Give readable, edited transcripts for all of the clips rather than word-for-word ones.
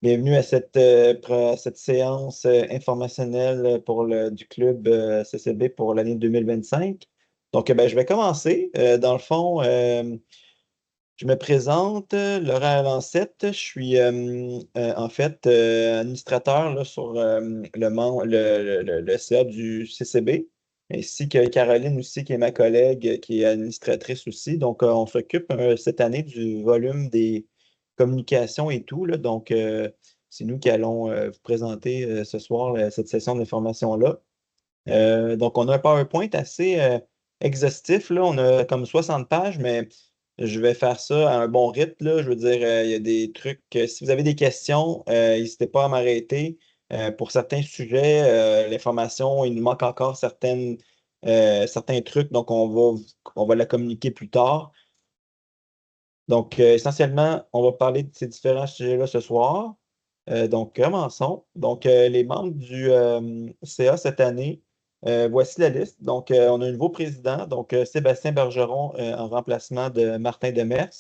Bienvenue à cette séance informationnelle du club CCB pour l'année 2025. Donc, je vais commencer. Dans le fond, je me présente, Laurent Lancette. Je suis en fait administrateur là, sur le CA du CCB, ainsi que Caroline aussi, qui est ma collègue, qui est administratrice aussi. Donc, on s'occupe cette année du volume des communications et tout, là. Donc, c'est nous qui allons vous présenter ce soir cette session d'information-là. Donc, on a un PowerPoint assez exhaustif, là. On a comme 60 pages, mais je vais faire ça à un bon rythme, là. Je veux dire, il y a des trucs. Si vous avez des questions, n'hésitez pas à m'arrêter. Pour certains sujets, l'information, il nous manque encore certains trucs, donc on va la communiquer plus tard. Donc, essentiellement, on va parler de ces différents sujets-là ce soir. Donc, commençons. Donc, les membres du CA cette année, voici la liste. Donc, on a un nouveau président, donc Sébastien Bergeron en remplacement de Martin Demers.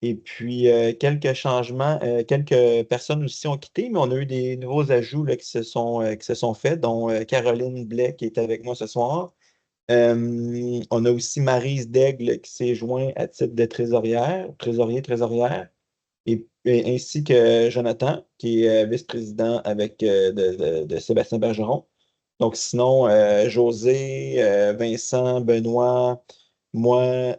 Et puis, quelques changements, quelques personnes aussi ont quitté, mais on a eu des nouveaux ajouts là, qui se sont faits, dont Caroline Blais qui est avec moi ce soir. On a aussi Maryse Daigle qui s'est joint à titre de trésorière, ainsi que Jonathan, qui est vice-président avec de Sébastien Bergeron. Donc, sinon, José, Vincent, Benoît, moi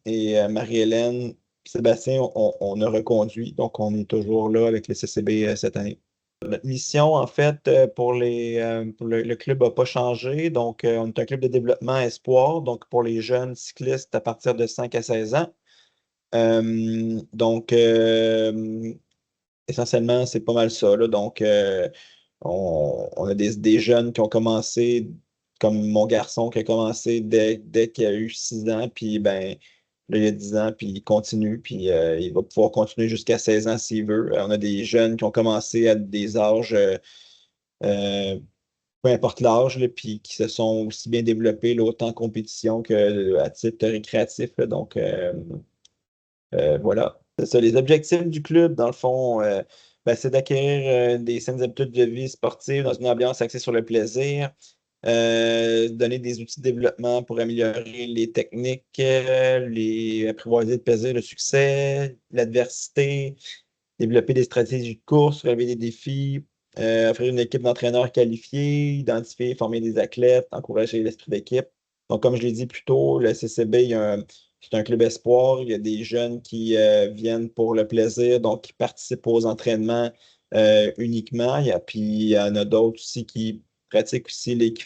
et Marie-Hélène, Sébastien, on a reconduit. Donc, on est toujours là avec le CCB cette année. Notre mission, en fait, pour le club n'a pas changé. Donc, on est un club de développement espoir, donc pour les jeunes cyclistes à partir de 5 à 16 ans. Donc, essentiellement, c'est pas mal ça, là. Donc, on a des jeunes qui ont commencé, comme mon garçon qui a commencé dès qu'il a eu 6 ans, puis ben, là, il y a 10 ans, puis il continue, puis il va pouvoir continuer jusqu'à 16 ans s'il veut. On a des jeunes qui ont commencé à des âges, euh, peu importe l'âge, là, puis qui se sont aussi bien développés, là, autant en compétition qu'à titre récréatif, là. Donc, voilà. C'est ça, les objectifs du club, dans le fond, c'est d'acquérir des saines habitudes de vie sportive dans une ambiance axée sur le plaisir, donner des outils de développement pour améliorer les techniques, les apprivoiser le plaisir, le succès, l'adversité, développer des stratégies de course, relever des défis, offrir une équipe d'entraîneurs qualifiés, identifier et former des athlètes, encourager l'esprit d'équipe. Donc, comme je l'ai dit plus tôt, le CCB, c'est un club espoir. Il y a des jeunes qui viennent pour le plaisir, donc qui participent aux entraînements uniquement. Puis il y en a d'autres aussi qui pratiquent aussi, qui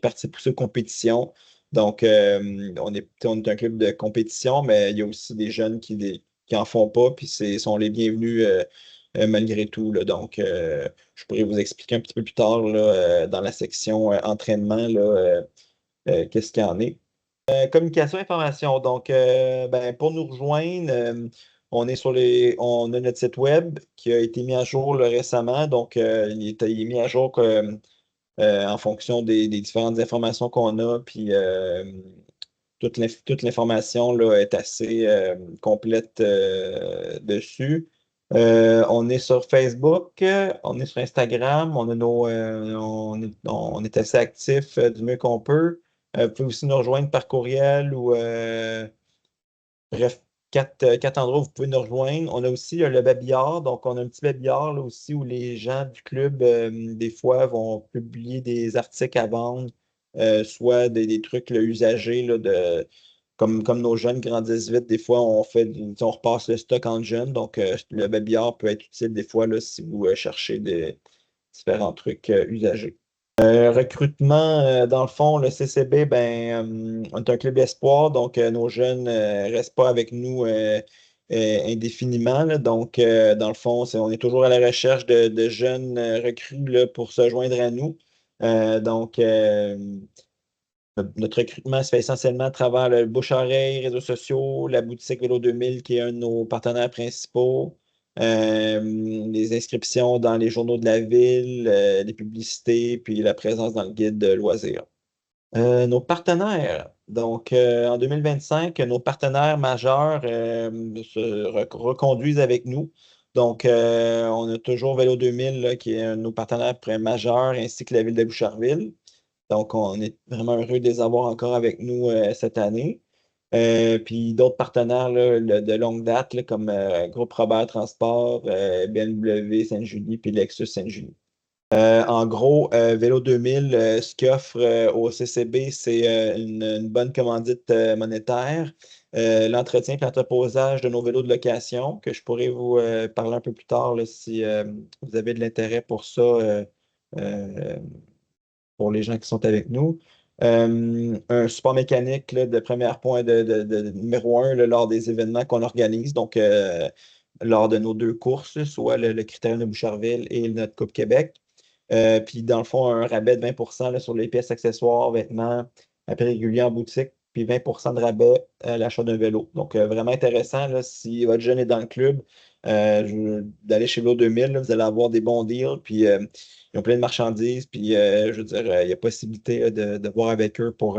participent aussi aux compétitions. Donc, on est un club de compétition, mais il y a aussi des jeunes qui en font pas, puis sont les bienvenus malgré tout, là. Donc, je pourrais vous expliquer un petit peu plus tard là, dans la section entraînement là, qu'est-ce qu'il y en est. Communication information. Donc, pour nous rejoindre, on a notre site web qui a été mis à jour là, récemment. Donc, il est mis à jour en fonction des différentes informations qu'on a. Puis, toute l'information là, est assez complète dessus. On est sur Facebook, on est sur Instagram, on est assez actif du mieux qu'on peut. Vous pouvez aussi nous rejoindre par courriel ou bref, quatre endroits où vous pouvez nous rejoindre. On a aussi le babillard, donc on a un petit babillard là aussi où les gens du club, des fois, vont publier des articles à vendre, soit des trucs là, usagés là, comme nos jeunes grandissent vite, des fois, on repasse le stock en jeunes. Donc, le babillard peut être utile des fois là, si vous cherchez des différents trucs usagés. Recrutement, dans le fond, le CCB, on est un club espoir, donc nos jeunes ne restent pas avec nous indéfiniment, là. Donc, dans le fond, on est toujours à la recherche de jeunes recrues là, pour se joindre à nous. Donc, notre recrutement se fait essentiellement à travers le bouche-oreille, réseaux sociaux, la boutique Vélo 2000 qui est un de nos partenaires principaux, les inscriptions dans les journaux de la ville, les publicités, puis la présence dans le guide de loisirs. Nos partenaires. Donc, en 2025, nos partenaires majeurs se reconduisent avec nous. Donc, on a toujours Vélo 2000 là, qui est un de nos partenaires majeurs, ainsi que la ville de Boucherville. Donc, on est vraiment heureux de les avoir encore avec nous cette année. Puis d'autres partenaires là, de longue date, là, comme Groupe Robert Transport, BMW Sainte-Julie, puis Lexus Sainte-Julie. En gros, Vélo 2000, ce qu'il offre au CCB, c'est une bonne commandite monétaire, l'entretien et l'entreposage de nos vélos de location, que je pourrais vous parler un peu plus tard là, si vous avez de l'intérêt pour ça, euh, pour les gens qui sont avec nous. Un support mécanique là, de premier point de numéro un là, lors des événements qu'on organise, donc lors de nos deux courses, soit le Critérium de Boucherville et notre Coupe Québec. Puis, dans le fond, un rabais de 20 là, sur les pièces accessoires, vêtements, appels réguliers en boutique, puis 20 de rabais à l'achat d'un vélo. Donc, vraiment intéressant, là, si votre jeune est dans le club, d'aller chez Vélo 2000, là, vous allez avoir des bons deals, puis ils ont plein de marchandises, puis je veux dire, il y a possibilité de voir avec eux pour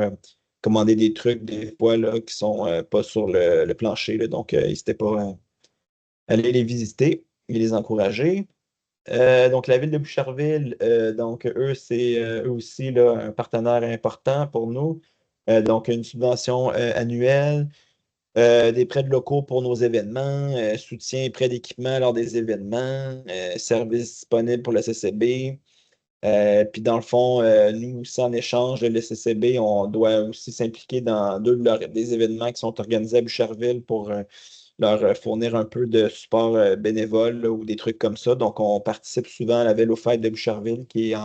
commander des trucs, des fois, là, qui sont pas sur le plancher. Là. Donc, n'hésitez pas à aller les visiter et les encourager. Donc, la ville de Boucherville, donc eux, c'est eux aussi là, un partenaire important pour nous. Donc, une subvention annuelle, des prêts de locaux pour nos événements, soutien et prêts d'équipement lors des événements, services disponibles pour le CCB. Puis, dans le fond, nous aussi, en échange de le CCB, on doit aussi s'impliquer dans des événements qui sont organisés à Boucherville pour leur fournir un peu de support bénévole là, ou des trucs comme ça. Donc, on participe souvent à la Vélo Fête de Boucherville qui est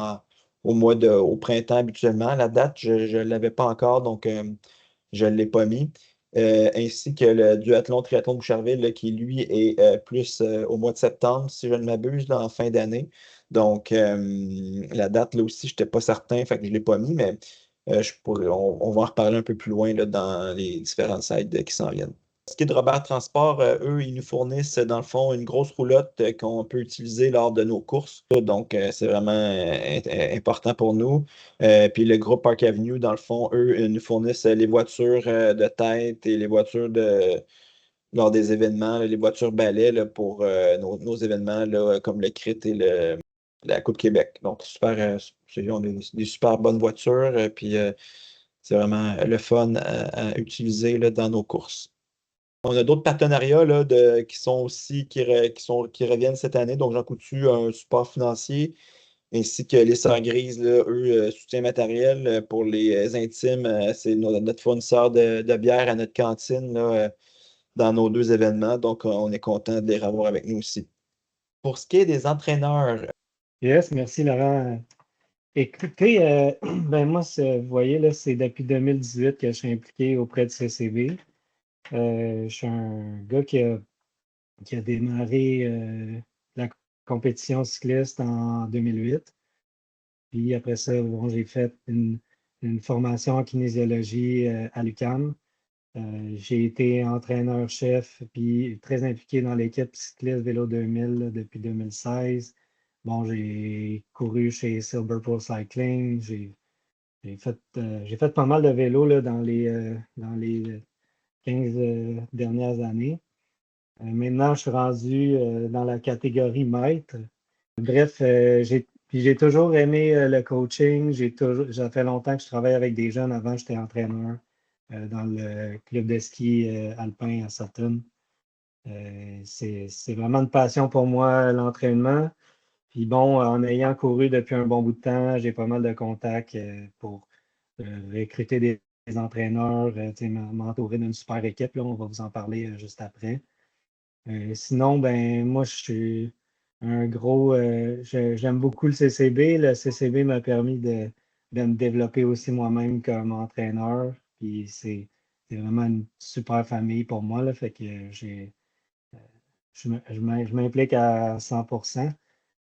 au printemps habituellement. La date, je ne l'avais pas encore, donc je ne l'ai pas mis. Ainsi que le duathlon triathlon de Boucherville là, qui, lui, est plus au mois de septembre, si je ne m'abuse, là, en fin d'année. Donc, la date, là aussi, je n'étais pas certain, fait que je ne l'ai pas mis, mais on va en reparler un peu plus loin là, dans les différentes sites qui s'en viennent. Ce qui est de Robert Transport, eux, ils nous fournissent dans le fond une grosse roulotte qu'on peut utiliser lors de nos courses. Donc, c'est vraiment important pour nous. Puis le groupe Park Avenue, dans le fond, eux, ils nous fournissent les voitures de tête et les voitures lors des événements, là, les voitures balais là, pour nos événements là, comme le CRIT et la Coupe Québec. Donc, super, on a des super bonnes voitures. Puis, c'est vraiment le fun à utiliser là, dans nos courses. On a d'autres partenariats là, qui sont aussi qui reviennent cette année. Donc, Jean Coutu a un support financier, ainsi que les Sœurs Grises, là, eux, soutien matériel pour les intimes. C'est notre fournisseur de bière à notre cantine là, dans nos deux événements. Donc, on est content de les avoir avec nous aussi. Pour ce qui est des entraîneurs, Yes, merci Laurent. Écoutez, ben moi, vous voyez, là, c'est depuis 2018 que je suis impliqué auprès de CCB. Je suis un gars qui a démarré la compétition cycliste en 2008. Puis après ça, bon, j'ai fait une formation en kinésiologie à l'UQAM. J'ai été entraîneur-chef, puis très impliqué dans l'équipe cycliste Vélo 2000 là, depuis 2016. Bon, j'ai couru chez Silver Pro Cycling. J'ai fait pas mal de vélo là, dans les 15 dernières années. Maintenant, je suis rendu dans la catégorie maître. Bref, j'ai toujours aimé le coaching. Ça fait longtemps que je travaille avec des jeunes. Avant, j'étais entraîneur dans le club de ski alpin à Sutton. C'est vraiment une passion pour moi, l'entraînement. Puis bon, en ayant couru depuis un bon bout de temps, j'ai pas mal de contacts pour recruter des entraîneurs, tu sais, m'entourer d'une super équipe. Là, on va vous en parler juste après. Sinon, ben moi, je suis un gros. J'aime beaucoup le CCB. Le CCB m'a permis de me développer aussi moi-même comme entraîneur. Puis c'est vraiment une super famille pour moi. Là, fait que je m'implique à 100%.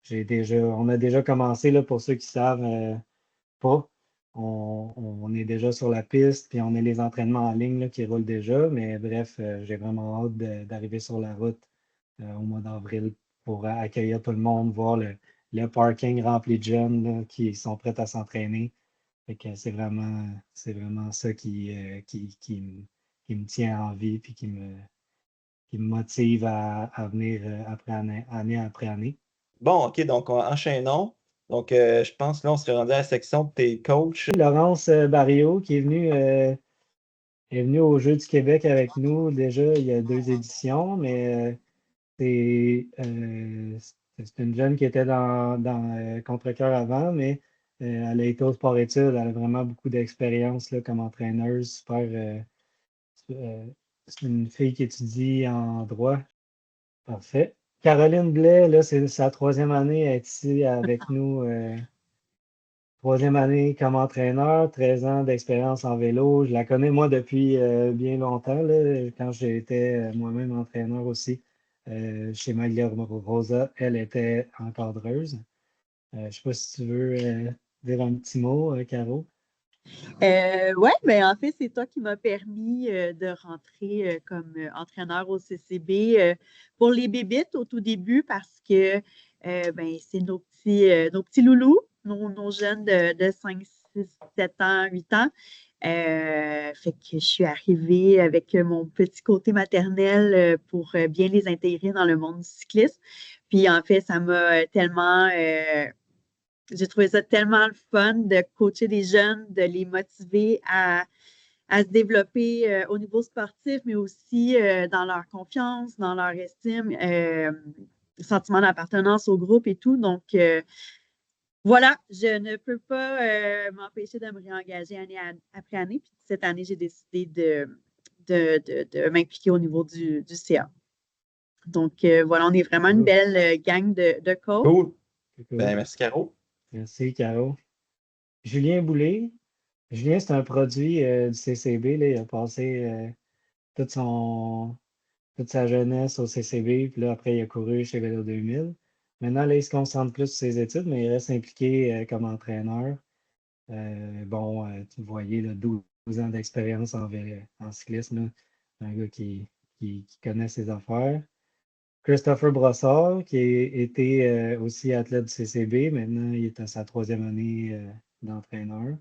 On a déjà commencé, là, pour ceux qui savent pas. On est déjà sur la piste, puis on a les entraînements en ligne là, qui roulent déjà. Mais bref, j'ai vraiment hâte d'arriver sur la route au mois d'avril pour accueillir tout le monde, voir le parking rempli de jeunes là, qui sont prêts à s'entraîner. Fait que c'est vraiment ça qui me tient en vie puis qui me motive à venir année après année. Bon, OK, donc enchaînons. Donc, je pense que là, on serait rendu à la section de tes coachs. Laurence Barrio, qui est venue au Jeux du Québec avec nous déjà il y a 2 éditions, mais c'est une jeune qui était dans Contrecœur avant, mais elle a été au sport-études. Elle a vraiment beaucoup d'expérience là, comme entraîneuse. Euh, c'est une fille qui étudie en droit. Parfait. Caroline Blais, là, c'est sa 3e année. Elle est ici avec nous. 3e année comme entraîneur, 13 ans d'expérience en vélo. Je la connais, moi, depuis bien longtemps, là, quand j'étais moi-même entraîneur aussi chez Maglia Rosa. Elle était encadreuse. Je ne sais pas si tu veux dire un petit mot, Caro. Oui, ben en fait, c'est toi qui m'as permis de rentrer comme entraîneur au CCB pour les bébites au tout début parce que ben, c'est nos petits loulous, nos jeunes de 5, 6, 7 ans, 8 ans. Fait que je suis arrivée avec mon petit côté maternel pour bien les intégrer dans le monde du cyclisme. Puis en fait, ça m'a tellement j'ai trouvé ça tellement le fun de coacher des jeunes, de les motiver à se développer au niveau sportif, mais aussi dans leur confiance, dans leur estime, sentiment d'appartenance au groupe et tout. Donc, voilà, je ne peux pas m'empêcher de me réengager année après année. Puis cette année, j'ai décidé de m'impliquer au niveau du CA. Donc, voilà, on est vraiment une belle gang de coachs. Cool. Cool. Ben, merci, Caro. Merci, Caro. Julien Boulay. Julien, c'est un produit du CCB. Là. Il a passé toute sa jeunesse au CCB, puis là, après, il a couru chez Vélo 2000. Maintenant, là, il se concentre plus sur ses études, mais il reste impliqué comme entraîneur. Vous voyez, là, 12 ans d'expérience en cyclisme, là. Un gars qui connaît ses affaires. Christopher Brossard, qui a été aussi athlète du CCB. Maintenant, il est à sa 3e année d'entraîneur.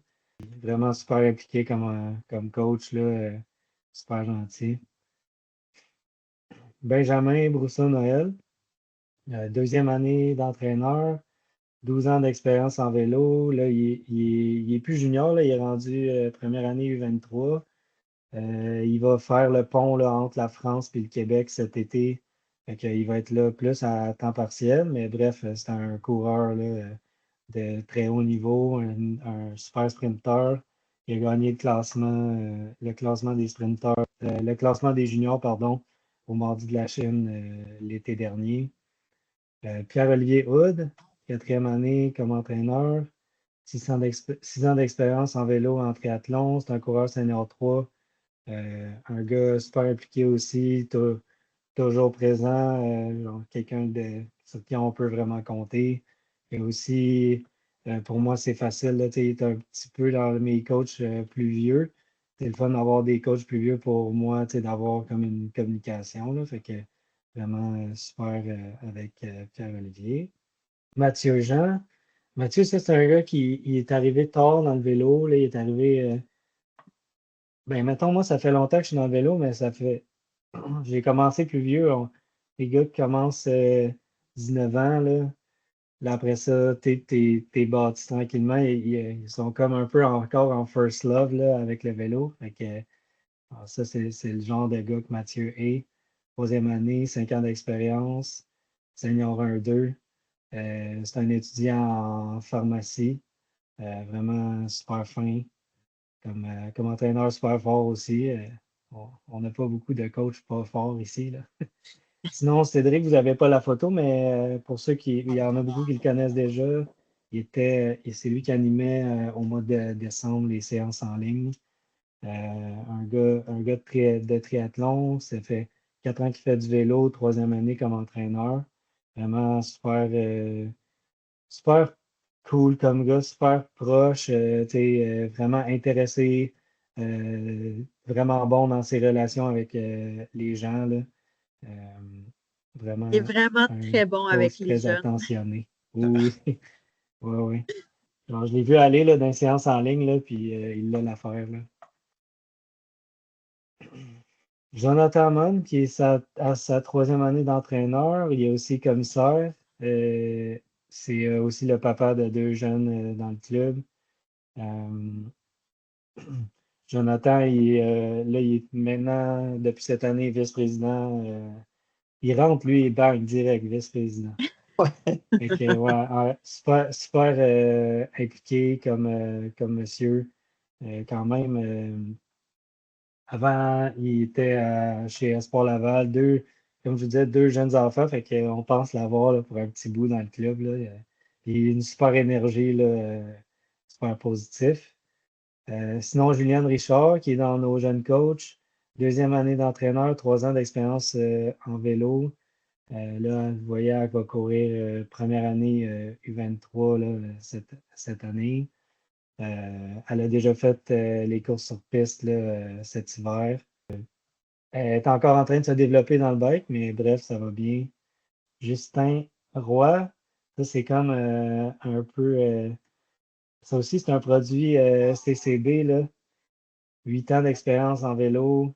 Vraiment super impliqué comme coach, là, super gentil. Benjamin Brousseau-Noël, 2e année d'entraîneur, 12 ans d'expérience en vélo. Là, il est plus junior, là, il est rendu première année U23. Il va faire le pont là, entre la France et le Québec cet été. Il va être là plus à temps partiel, mais bref, c'est un coureur là, de très haut niveau, un super sprinter. Il a gagné le classement des sprinteurs, le classement des juniors, pardon, au Mardi de la Chine l'été dernier. Pierre-Olivier Houd, 4e année comme entraîneur, 6 ans d'expérience en vélo en triathlon. C'est un coureur senior 3. Un gars super impliqué aussi, toujours présent, quelqu'un sur qui on peut vraiment compter. Et aussi, pour moi, c'est facile, là, il est un petit peu dans mes coachs plus vieux. C'est le fun d'avoir des coachs plus vieux pour moi, d'avoir comme une communication. Là, fait que vraiment super avec Pierre-Olivier. Mathieu Jean. Mathieu, ça, c'est un gars qui il est arrivé tard dans le vélo. Là, il est arrivé. Mettons, moi, ça fait longtemps que je suis dans le vélo, mais ça fait. J'ai commencé plus vieux. Les gars qui commencent 19 ans, là, après ça, t'es bâti tranquillement. Ils sont comme un peu encore en first love là, avec le vélo. Fait que, ça, c'est le genre de gars que Mathieu est. 3e année, 5 ans d'expérience, senior 1-2. C'est un étudiant en pharmacie. Vraiment super fin. Comme entraîneur super fort aussi. On n'a pas beaucoup de coachs pas forts ici, là. Sinon, Cédric, vous n'avez pas la photo, mais pour ceux il y en a beaucoup qui le connaissent déjà. C'est lui qui animait au mois de décembre les séances en ligne. Un gars de triathlon, ça fait 4 ans qu'il fait du vélo, 3e année comme entraîneur. Vraiment super, super cool comme gars, super proche, vraiment intéressé, vraiment bon dans ses relations avec les gens, là. Euh, Il est Vraiment vraiment un très bon avec coach les très jeunes. attentionné. Oui, oui, oui, oui. Genre, je l'ai vu aller là, dans une séance en ligne, là, puis il a l'affaire, là. Jonathan Mann, qui est à sa 3e année d'entraîneur, il est aussi commissaire. C'est aussi le papa de 2 jeunes dans le club. Euh, Jonathan, là, il est maintenant, depuis cette année, vice-président. Il rentre, lui, et bang, direct, vice-président. Fait que, ouais, super, super impliqué comme monsieur. Quand même, avant, il était chez Espoir Laval, comme je vous disais, 2 jeunes enfants. Fait qu'on pense l'avoir là, pour un petit bout dans le club. Là. Il a une super énergie, là, super positif. Sinon, Juliane Richard, qui est dans nos jeunes coachs, 2e année d'entraîneur, 3 ans d'expérience en vélo. Là, vous voyez, elle va courir première année U23 là, cette année. Elle a déjà fait les courses sur piste là, cet hiver. Elle est encore en train de se développer dans le bike, mais bref, ça va bien. Justin Roy, ça c'est comme un peu. Ça aussi, c'est un produit CCB, là. 8 ans d'expérience en vélo.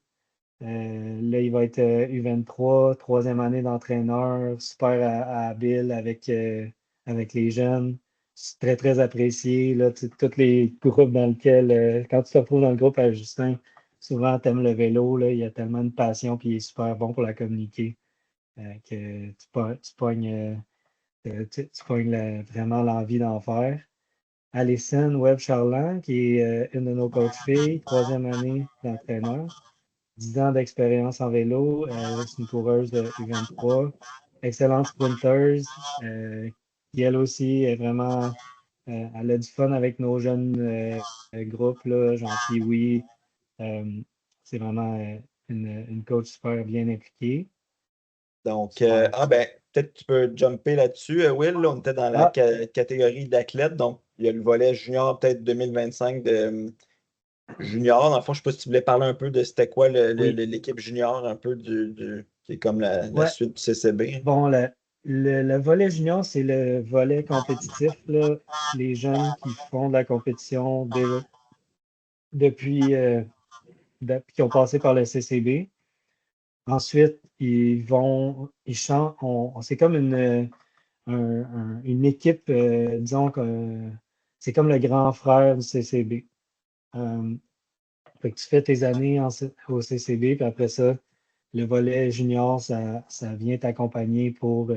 Là, il va être U23, 3e année d'entraîneur, super habile avec les jeunes. C'est très, très apprécié. Là, tous les groupes dans lesquels, quand tu te retrouves dans le groupe avec Justin, souvent tu aimes le vélo, là, il y a tellement de passion, puis il est super bon pour la communiquer que tu pognes, tu pognes vraiment l'envie d'en faire. Alison Webb-Charland, qui est une de nos coachs filles, 3e année d'entraîneur. 10 ans d'expérience en vélo. C'est une coureuse de U23. Excellente sprinteuse. Qui elle aussi est vraiment. Elle a du fun avec nos jeunes groupes, là, genre Pee-Wee. C'est vraiment une coach super bien impliquée. Donc, Super. peut-être tu peux jumper là-dessus. Will, là, on était dans la Ah, catégorie d'athlètes, donc il y a le volet junior, peut-être 2025 de junior. Dans le fond, je ne sais pas si tu voulais parler un peu de c'était quoi oui. l'équipe junior, un peu qui est comme la Ouais. suite du CCB. Bon, le volet junior, c'est le volet compétitif, là. Les jeunes qui font de la compétition depuis, qui ont passé par le CCB. Ensuite, ils chantent, c'est comme une équipe, disons que c'est comme le grand frère du CCB. Euh, Fait que tu fais tes années au CCB, puis après ça, le volet junior, ça vient t'accompagner pour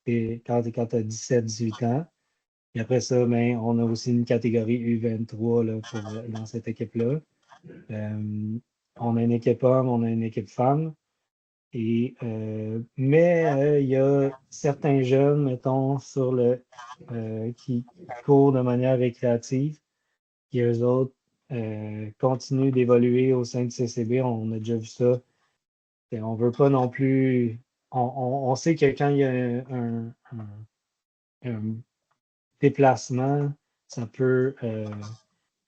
quand tu as 17-18 ans. Et après ça, ben, on a aussi une catégorie U23 là, dans cette équipe-là. On a une équipe homme, on a une équipe femme. Mais il y a certains jeunes, mettons, qui courent de manière récréative, qui eux autres continuent d'évoluer au sein du CCB. On a déjà vu ça. Et on veut pas non plus. On sait que quand il y a un déplacement, ça peut.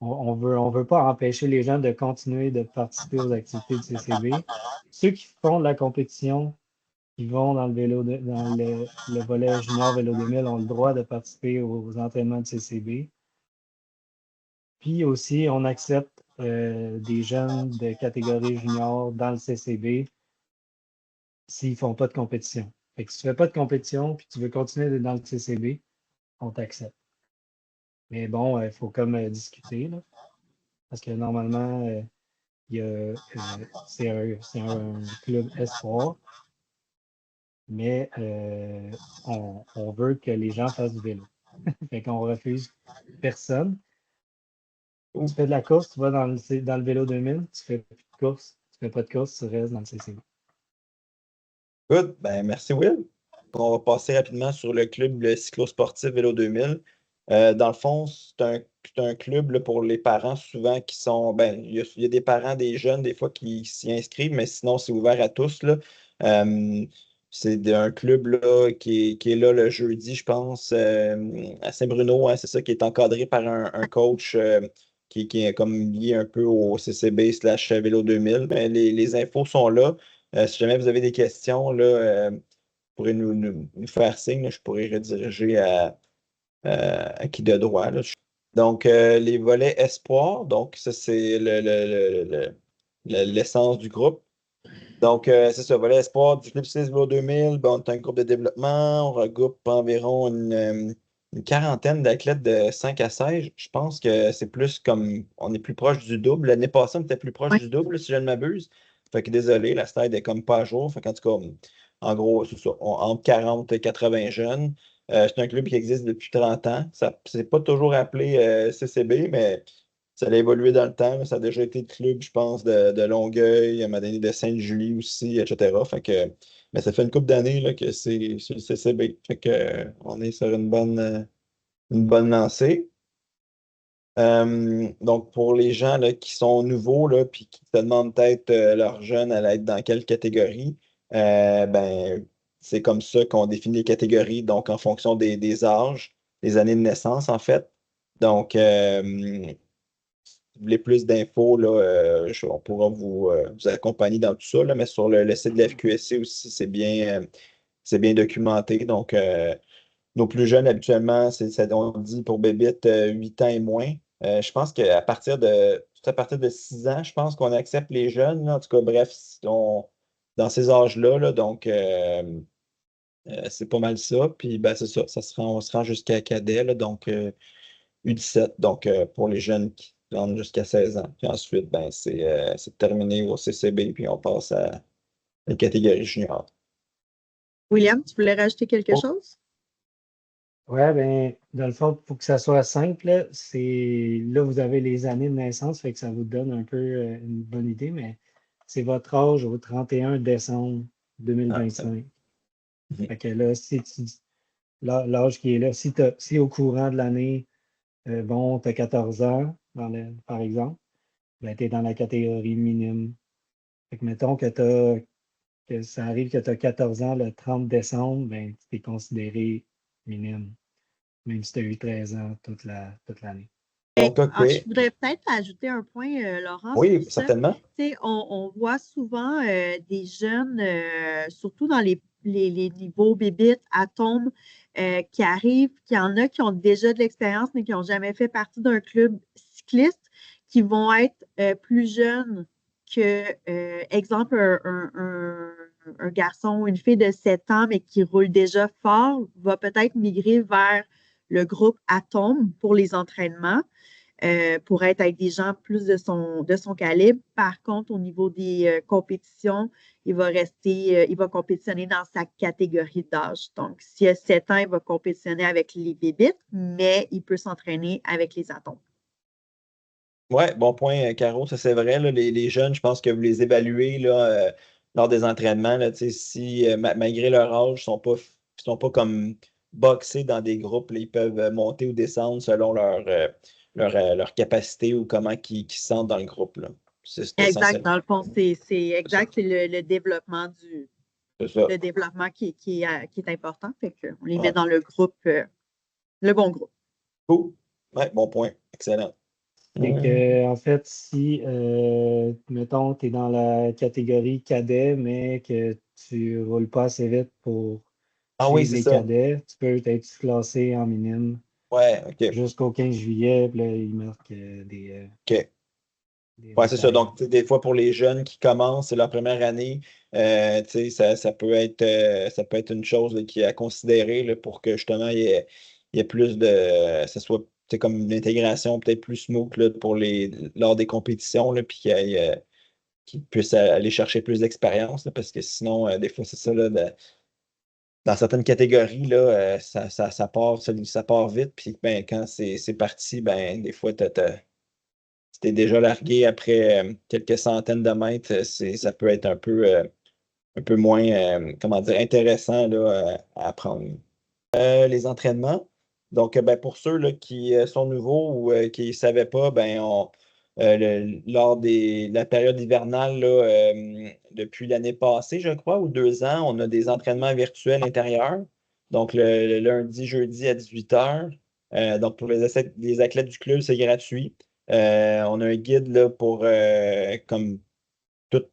On veut pas empêcher les gens de continuer de participer aux activités du CCB. Ceux qui font de la compétition, qui vont dans le volet junior vélo 2000 ont le droit de participer aux entraînements de CCB. Puis aussi, on accepte des jeunes de catégorie junior dans le CCB s'ils ne font pas de compétition. Fait que si tu ne fais pas de compétition puis tu veux continuer d'être dans le CCB, on t'accepte. Mais bon, il faut comme discuter, là, parce que normalement, c'est un club espoir, mais on veut que les gens fassent du vélo. Fait qu'on refuse personne. Tu fais de la course, tu vas dans le vélo 2000, tu fais plus de course, tu fais pas de course, tu restes dans le CCB. Good, ben merci Will. On va passer rapidement sur le club le cyclosportif Vélo 2000. Dans le fond, c'est un club là, pour les parents souvent qui sont. Ben, il y a des parents, des jeunes, des fois qui s'y inscrivent, mais sinon, c'est ouvert à tous, là. C'est un club là, qui est là le jeudi, je pense, à Saint-Bruno, hein, c'est ça, qui est encadré par un coach qui est comme lié un peu au CCB/slash Vélo 2000. Ben, les infos sont là. Si jamais vous avez des questions, là, vous pourrez nous faire signe. Là, je pourrais rediriger à qui de droit. Là. Donc, les volets espoir, donc ça, c'est l'essence du groupe. Donc, c'est ça, volet espoir du Club 6 Vélo 2000. Ben, on est un groupe de développement. On regroupe environ une quarantaine d'athlètes de 5 à 16. Je pense que c'est plus comme. On est plus proche du double. L'année passée, on était plus proche Oui. du double, si je ne m'abuse. Fait que désolé, la slide est comme pas à jour. Fait qu'en tout cas, en gros, c'est ça. Entre 40 et 80 jeunes. C'est un club qui existe depuis 30 ans. Ça c'est pas toujours appelé CCB, mais ça a évolué dans le temps. Ça a déjà été le club, je pense, de Longueuil, à un moment donné de Sainte-Julie aussi, etc. Fait que, mais ça fait une couple d'années là, que c'est sur le CCB. Fait que, on est sur une bonne lancée. Donc, pour les gens là, qui sont nouveaux là, puis qui se demandent peut-être leur jeune allait être dans quelle catégorie, ben, c'est comme ça qu'on définit les catégories, donc en fonction des âges, des années de naissance, en fait. Donc, vous voulez plus d'infos, là, on pourra vous accompagner dans tout ça, là, mais sur le site de la FQSC aussi, c'est bien documenté. Donc, nos plus jeunes, habituellement, on dit pour Bébite 8 ans et moins. Je pense à partir de 6 ans, je pense qu'on accepte les jeunes, là. En tout cas, bref, dans ces âges-là, là, donc c'est pas mal ça. Puis ben, c'est ça, on se rend jusqu'à cadet, là, donc U17, donc pour les jeunes qui rentrent jusqu'à 16 ans. Puis ensuite, ben, c'est terminé au CCB, puis on passe à la catégorie junior. William, tu voulais rajouter quelque Oh, chose? Ouais, ben, dans le fond, pour que ça soit simple, là, vous avez les années de naissance, fait que ça vous donne un peu une bonne idée, mais c'est votre âge au 31 décembre ah, ça va. 2025. Mhm. Fait que là, l'âge qui est là, si au courant de l'année, bon, tu as 14 ans, par exemple, ben, tu es dans la catégorie minime. Fait que mettons que ça arrive que tu as 14 ans le 30 décembre, ben, tu es considéré minime, même si tu as eu 13 ans toute l'année. Donc, OK. Je voudrais peut-être ajouter un point, Laurent, sur Oui, ça. certainement. Tu sais, on voit souvent des jeunes, surtout dans les niveaux bébites, atomes, qui arrivent, qu'il y en a qui ont déjà de l'expérience, mais qui n'ont jamais fait partie d'un club cycliste, qui vont être plus jeunes que, exemple, un garçon ou une fille de 7 ans, mais qui roule déjà fort, va peut-être migrer vers le groupe Atome pour les entraînements pour être avec des gens plus de son calibre. Par contre, au niveau des compétitions, il va compétitionner dans sa catégorie d'âge. Donc, s'il a 7 ans, il va compétitionner avec les bébites, mais il peut s'entraîner avec les atomes. Ouais, bon point, Caro, ça c'est vrai. Là, les jeunes, je pense que vous les évaluez là, lors des entraînements. Là, tu sais, si malgré leur âge, ils sont pas comme boxés dans des groupes, là, ils peuvent monter ou descendre selon leur capacité ou comment ils se sentent dans le groupe. Là. C'est Exact. essentiel. Dans le fond, c'est C'est ça. exact. C'est le développement C'est ça. le développement qui est important. Fait qu'on les met Ouais. dans le groupe, le bon groupe. Cool. Ouais, bon point. Excellent. Fait Euh, que, en fait, si, mettons, tu es dans la catégorie cadet, mais que tu roules pas assez vite pour Ah oui, suivre c'est les ça. cadets, tu peux être classé en minime Ouais, OK. jusqu'au 15 juillet, puis là, ils marquent OK. des Ouais, c'est ça. détails. Donc, tu sais, des fois, pour les jeunes qui commencent, c'est leur première année, tu sais, ça peut être une chose là, qui est à considérer là, pour que justement, il y ait plus de. Ça soit tu sais, comme une intégration peut-être plus smooth là, lors des compétitions, là, puis qu'ils puissent aller chercher plus d'expérience, là, parce que sinon, des fois, c'est ça, là, dans certaines catégories, là, ça part vite, puis ben, quand c'est parti, ben, des fois, si t'es déjà largué après quelques centaines de mètres, ça peut être un peu moins, comment dire, intéressant là, à apprendre. Les entraînements. Donc, ben, pour ceux là, qui sont nouveaux ou qui ne savaient pas, ben, lors de la période hivernale, là, depuis l'année passée, je crois, ou 2 ans, on a des entraînements virtuels intérieurs. Donc, le lundi, jeudi à 18 h. Donc, pour les athlètes du club, c'est gratuit. On a un guide là, pour comme tout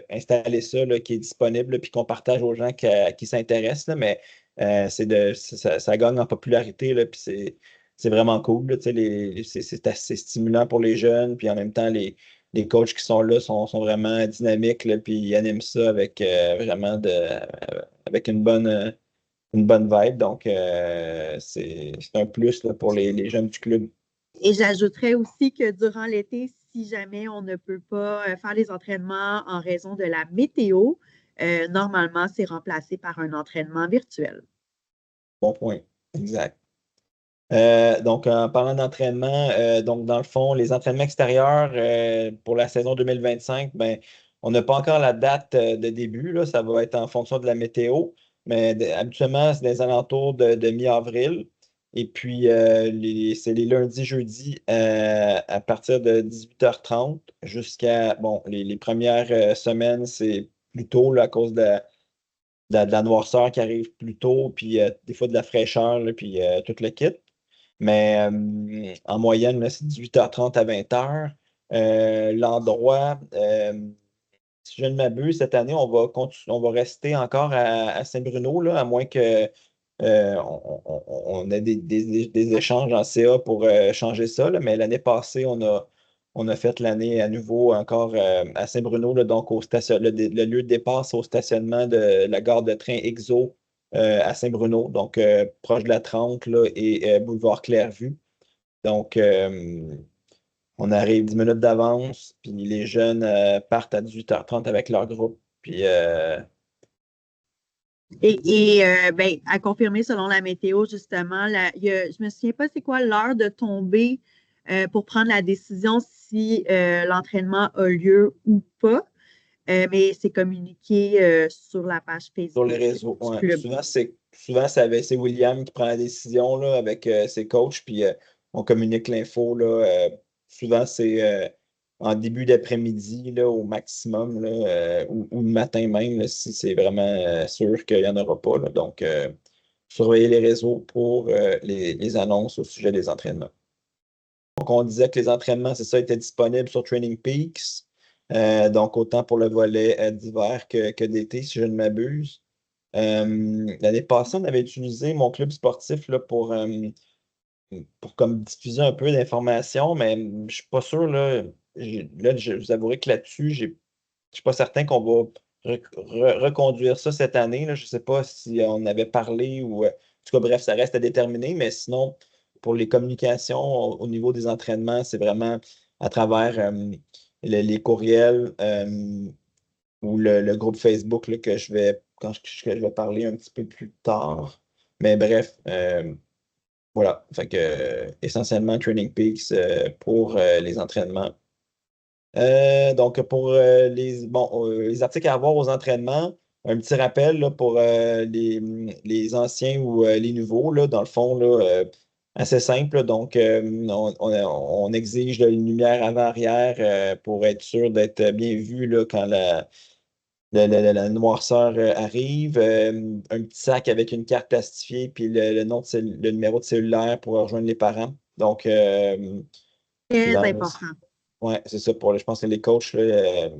installer ça là, qui est disponible, puis qu'on partage aux gens qui s'intéressent. Là, mais ça gagne en popularité, là, puis c'est vraiment cool. Là, tu sais, c'est assez stimulant pour les jeunes, puis en même temps, les coachs qui sont là sont vraiment dynamiques, là, puis ils animent ça avec vraiment avec une bonne vibe. Donc, c'est un plus là, pour les jeunes du club. Et j'ajouterais aussi que durant l'été, si jamais on ne peut pas faire les entraînements en raison de la météo, normalement, c'est remplacé par un entraînement virtuel. Bon point. Exact. Donc, en parlant d'entraînement, donc dans le fond, les entraînements extérieurs pour la saison 2025, ben, on n'a pas encore la date de début, là, ça va être en fonction de la météo, mais habituellement, c'est des alentours de mi-avril. Et puis, c'est les lundis, jeudis à partir de 18h30 jusqu'à, bon, les premières semaines, c'est plus tôt là, à cause de la noirceur qui arrive plus tôt, puis des fois de la fraîcheur, là, puis tout le kit. Mais en moyenne, là, c'est 18h30 à 20h. L'endroit, si je ne m'abuse, cette année, on va rester encore à Saint-Bruno, là, à moins que on ait des échanges en CA pour changer ça. Là. Mais l'année passée, on a fait l'année à nouveau encore à Saint-Bruno, là, donc le lieu de départ, c'est au stationnement de la gare de train EXO à Saint-Bruno, donc proche de la 30 là, et boulevard Clairvue. Donc, on arrive 10 minutes d'avance, puis les jeunes partent à 18h30 avec leur groupe. Puis, Ben, à confirmer selon la météo, justement, je ne me souviens pas c'est quoi l'heure de tomber pour prendre la décision si l'entraînement a lieu ou pas. Mais c'est communiqué sur la page sur les Facebook réseaux, du ouais. club. C'est William qui prend la décision là, avec ses coachs, puis on communique l'info. Là, souvent, c'est en début d'après-midi là, au maximum, là, ou le matin même, là, si c'est vraiment sûr qu'il n'y en aura pas. Là. Donc, surveillez les réseaux pour les annonces au sujet des entraînements. Donc, on disait que les entraînements, c'est ça, étaient disponibles sur Training Peaks. Donc, autant pour le volet d'hiver que d'été, si je ne m'abuse. L'année passée, on avait utilisé mon club sportif là, pour comme diffuser un peu d'informations, mais je ne suis pas sûr. Là, je vous avouerai que là-dessus, je ne suis pas certain qu'on va reconduire ça cette année. Là. Je ne sais pas si on avait parlé ou. En tout cas, bref, ça reste à déterminer, mais sinon, pour les communications au niveau des entraînements, c'est vraiment à travers les courriels ou le groupe Facebook là, que je vais parler un petit peu plus tard. Mais bref, voilà. Fait que, essentiellement, Training Peaks pour les entraînements. Donc, pour les articles à avoir aux entraînements, un petit rappel là, pour les anciens ou les nouveaux, là, dans le fond, là, assez simple. Là. Donc, on exige là, une lumière avant-arrière pour être sûr d'être bien vu là, quand la noirceur arrive. Un petit sac avec une carte plastifiée, puis le numéro de cellulaire pour rejoindre les parents. Donc, Très dans- important. ouais, c'est ça. Je pense que les coachs, là,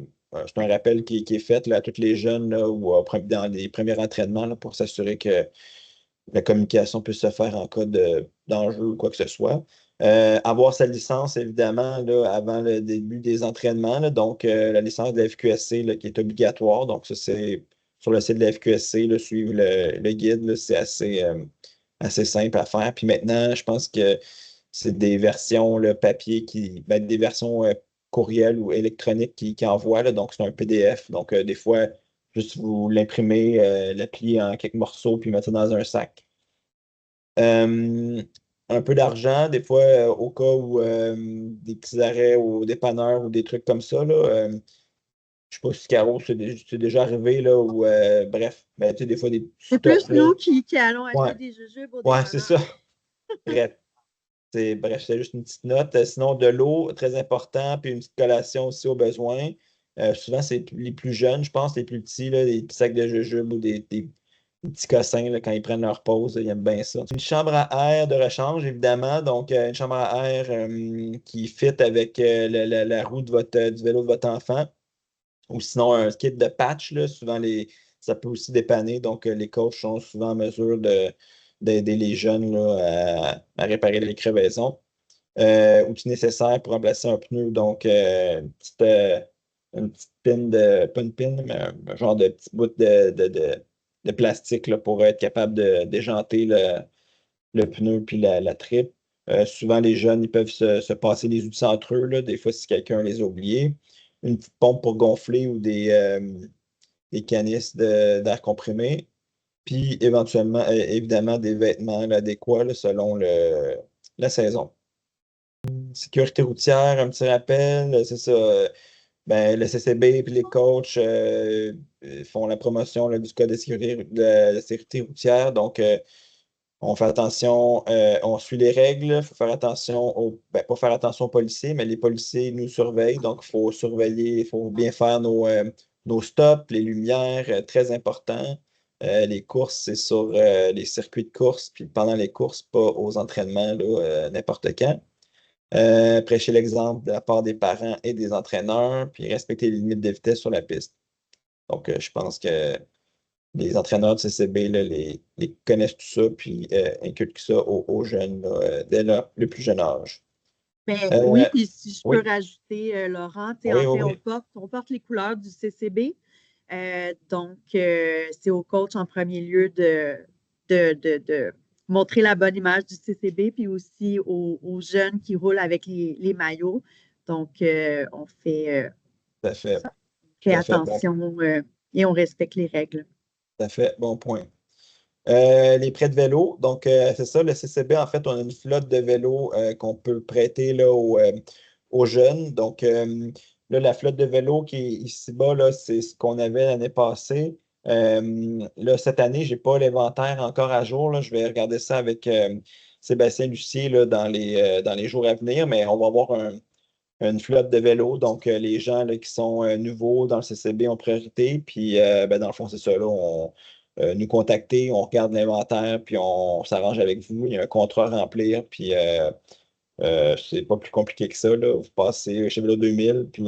c'est un rappel qui est fait là, à tous les jeunes là, ou dans les premiers entraînements là, pour s'assurer que la communication puisse se faire en cas d'enjeu ou quoi que ce soit. Avoir sa licence, évidemment, là, avant le début des entraînements. Là, donc, la licence de la FQSC là, qui est obligatoire. Donc, ça, c'est sur le site de la FQSC, là, suivre le guide, là, c'est assez simple à faire. Puis maintenant, je pense que c'est des versions là, papier des versions courriel ou électroniques qui envoient. Là, donc, c'est un PDF. Donc, des fois, juste vous l'imprimer, le plier en quelques morceaux, puis mettre ça dans un sac. Euh, un peu d'argent, des fois, au cas où des petits arrêts au dépanneur ou des trucs comme ça. Là, je sais pas si Caro, c'est déjà arrivé, là, ou bref, ben, tu sais, des fois des C'est stops, plus là. nous qui allons acheter Ouais, des jujubes au ouais, c'est dépanneur. ça. Bref, c'est juste une petite note. Sinon, de l'eau, très important, puis une petite collation aussi au besoin. Souvent, c'est les plus jeunes, je pense, les plus petits, là, des petits sacs de jujubes ou des petits cossins, là, quand ils prennent leur pause, ils aiment bien ça. Une chambre à air de rechange, évidemment. Donc, une chambre à air qui fit avec la roue du vélo de votre enfant. Ou sinon, un kit de patch, là, souvent, ça peut aussi dépanner. Donc, les coachs sont souvent en mesure d'aider les jeunes là, à réparer les crevaisons. outils nécessaires pour remplacer un pneu. Donc, une petite pin pas une pin, mais un genre de petit bout de plastique là, pour être capable de déjanter le pneu puis la trippe. Souvent, les jeunes, ils peuvent se passer les outils entre eux, là, des fois, si quelqu'un les a oubliés. Une petite pompe pour gonfler ou des canisses d'air comprimé. Puis, éventuellement, évidemment, des vêtements là, adéquats là, selon la saison. Sécurité routière, un petit rappel, c'est ça. Ben, le CCB et les coachs font la promotion là, du code de sécurité routière. Donc, on fait attention, on suit les règles. Il faut faire attention pas faire attention aux policiers, mais les policiers nous surveillent. Donc, il faut surveiller, il faut bien faire nos stops, les lumières, très important. Les courses, c'est sur les circuits de course, puis pendant les courses, pas aux entraînements, là, n'importe quand. Prêcher l'exemple de la part des parents et des entraîneurs, puis respecter les limites de vitesse sur la piste. Donc, je pense que les entraîneurs de CCB là, les connaissent tout ça, puis inculquent ça aux jeunes là, dès le plus jeune âge. Ben, Euh, oui, puis si je peux oui, rajouter, Laurent, tu sais, oui, en fait, oui, on porte les couleurs du CCB. Donc, c'est au coach en premier lieu de montrer la bonne image du CCB, puis aussi aux jeunes qui roulent avec les maillots. Donc, on tout à fait, fait tout à fait, bon, attention et on respecte les règles. tout à fait, bon point. Les prêts de vélo, donc c'est ça, le CCB, en fait, on a une flotte de vélos qu'on peut prêter là, aux jeunes. Donc, là, la flotte de vélos qui est ici-bas, là, c'est ce qu'on avait l'année passée. Là, cette année, je n'ai pas l'inventaire encore à jour. Là. Je vais regarder ça avec Sébastien Lucier là, dans les jours à venir, mais on va avoir une flotte de vélos. Donc, les gens là, qui sont nouveaux dans le CCB ont priorité. Puis, ben, dans le fond, c'est ça. Là, nous contacter, on regarde l'inventaire, puis on s'arrange avec vous. Il y a un contrat à remplir, puis c'est pas plus compliqué que ça. Là. Vous passez chez Vélo 2000, puis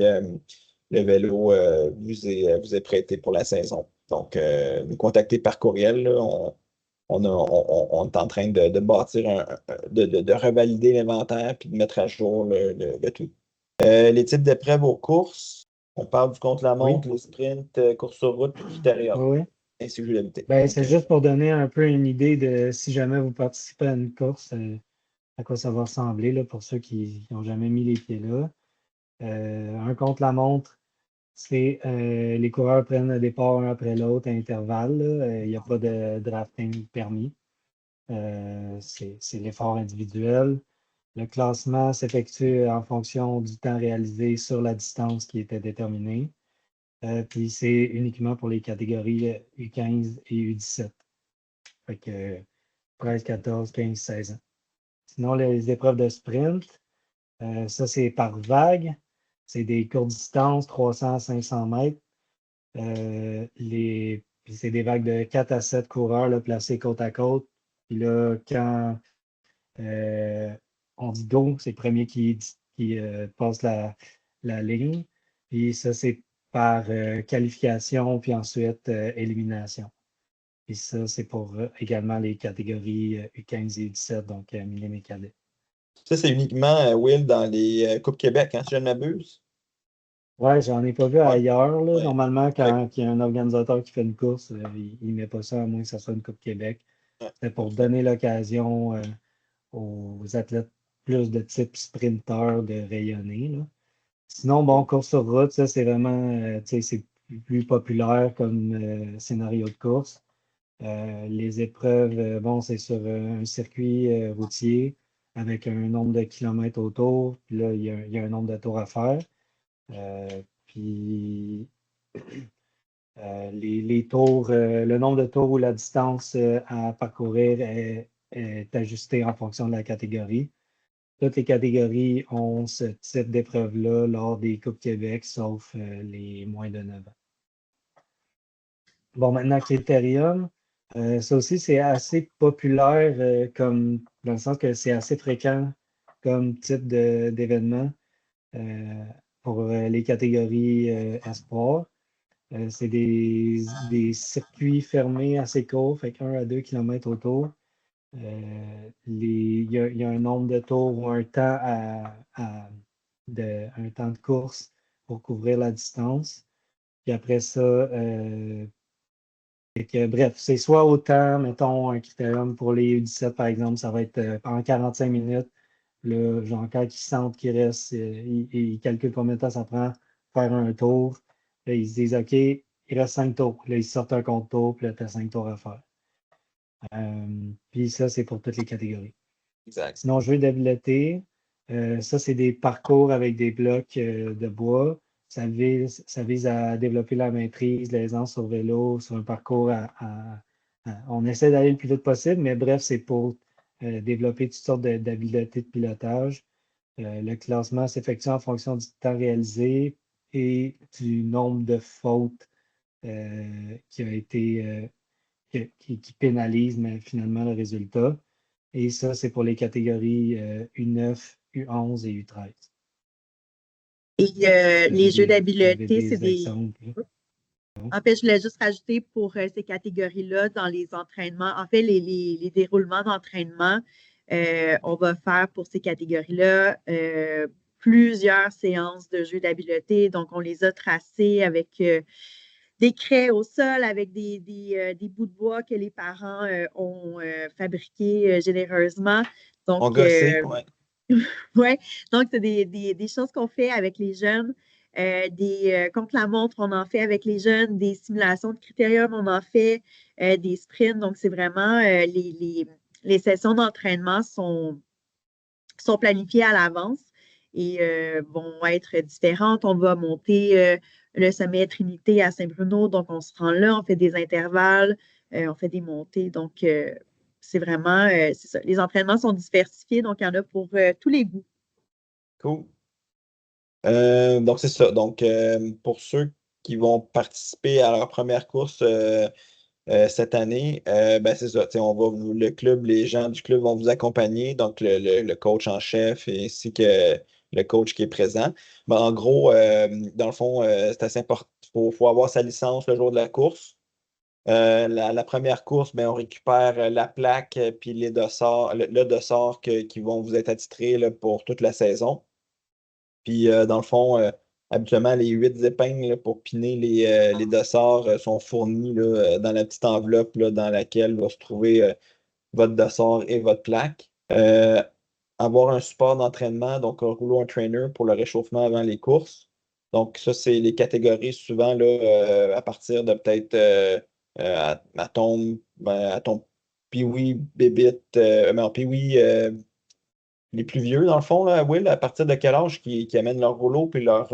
le vélo vous est prêté pour la saison. Donc, nous contacter par courriel. Là, on est en train de bâtir de revalider l'inventaire puis de mettre à jour le tout. Les types d'épreuves aux courses, on parle du Oui, contre-la-montre, le sprint, course sur route, puis critérium, oui, oui. ainsi que l'unité. Ben, Donc, c'est juste pour donner un peu une idée de si jamais vous participez à une course, à quoi ça va ressembler là, pour ceux qui n'ont jamais mis les pieds là. Un contre-la-montre, c'est les coureurs prennent le départ un après l'autre à intervalle. Il n'y a pas de drafting permis. C'est l'effort individuel. Le classement s'effectue en fonction du temps réalisé sur la distance qui était déterminée. Puis c'est uniquement pour les catégories U15 et U17. Fait que 13, 14, 15, 16 ans. Sinon, les épreuves de sprint, ça c'est par vague. C'est des courtes distances, 300 à 500 mètres. Puis c'est des vagues de 4 à 7 coureurs là, placés côte à côte. Puis là, quand euh, on dit go, c'est le premier qui passe la ligne. Puis ça, c'est par qualification, puis ensuite élimination. Puis ça, c'est pour également les catégories U15 et U17, donc minimes et cadets. ça, c'est uniquement, Will, dans les Coupes Québec, hein, si je ne m'abuse. Ouais, j'en ai pas vu Oui, ailleurs, là. oui. Normalement, Fait quand il y a un organisateur qui fait une course, il ne met pas ça à moins que ça soit une Coupe Québec. que- ouais, C'est pour parfait. donner l'occasion aux athlètes plus de type sprinter de rayonner, là. Sinon, bon, course sur route, ça, c'est vraiment, tu sais, c'est plus populaire comme scénario de course. Les épreuves, bon, c'est sur un circuit routier avec un nombre de kilomètres autour. Puis là, il y a un nombre de tours à faire. Puis les tours, le nombre de tours ou la distance à parcourir est ajusté en fonction de la catégorie. Toutes les catégories ont ce type d'épreuve-là lors des Coupes Québec, sauf les moins de 9 ans. Bon, maintenant, Critérium, ça aussi, c'est assez populaire dans le sens que c'est assez fréquent comme type d'événement pour les catégories espoir. C'est des circuits fermés assez courts, fait qu'1 à 2 km autour. Il y a un nombre de tours ou un temps un temps de course pour couvrir la distance. Puis après ça, bref, c'est soit autant, mettons, un critérium pour les U17, par exemple, ça va être en 45 minutes. Là, genre, quand ils sentent qu'il reste, ils calculent combien de temps ça prend pour faire un tour. Là, ils se disent, OK, il reste 5 tours. Là, ils sortent un compte tour, puis là, tu as 5 tours à faire. Puis ça, c'est pour toutes les catégories. Exact. Sinon, jeux d'habileté, ça, c'est des parcours avec des blocs de bois. Ça vise à développer la maîtrise, l'aisance sur vélo, sur un parcours on essaie d'aller le plus vite possible, mais bref, c'est pour développer toutes sortes d'habiletés de pilotage. Le classement s'effectue en fonction du temps réalisé et du nombre de fautes qui a été qui pénalise mais finalement le résultat. Et ça, c'est pour les catégories U9, U11 et U13. Et les jeux Vous avez d'habileté, c'est des des. exemples. En fait, je voulais juste rajouter pour ces catégories-là, dans les entraînements, en fait, les déroulements d'entraînement, on va faire pour ces catégories-là plusieurs séances de jeux d'habileté. Donc, on les a tracées avec des craies au sol, avec des bouts de bois que les parents ont fabriqués généreusement. On Donc, gossait, ouais. ouais, donc c'est des choses qu'on fait avec les jeunes. Contre-la-montre, on en fait avec les jeunes, des simulations de critérium, on en fait des sprints. Donc, c'est vraiment les sessions d'entraînement sont planifiées à l'avance et vont être différentes. On va monter le sommet Trinité à Saint-Bruno, donc on se rend là, on fait des intervalles, on fait des montées. Donc, c'est vraiment, c'est ça. Les entraînements sont diversifiés, donc il y en a pour tous les goûts. Cool. Donc, c'est ça. Donc, pour ceux qui vont participer à leur première course cette année, ben, c'est ça. Le club, les gens du club vont vous accompagner, donc le coach en chef ainsi que le coach qui est présent. Ben, en gros, dans le fond, c'est assez important. Faut avoir sa licence le jour de la course. La première course, ben, on récupère la plaque puis les dossards, le dossard qui vont vous être attitrés là, pour toute la saison. Puis, dans le fond, habituellement, les 8 épingles là, pour piner les dossards sont fournis là, dans la petite enveloppe là, dans laquelle va se trouver votre dossard et votre plaque. Avoir un support d'entraînement, donc un rouleau, un trainer pour le réchauffement avant les courses. Donc, ça, c'est les catégories souvent là, à partir de peut-être à ton Pee-wee, Bébite, non, Pee-wee, les plus vieux, dans le fond, là, Will, à partir de quel âge qui amènent leur rouleau puis leur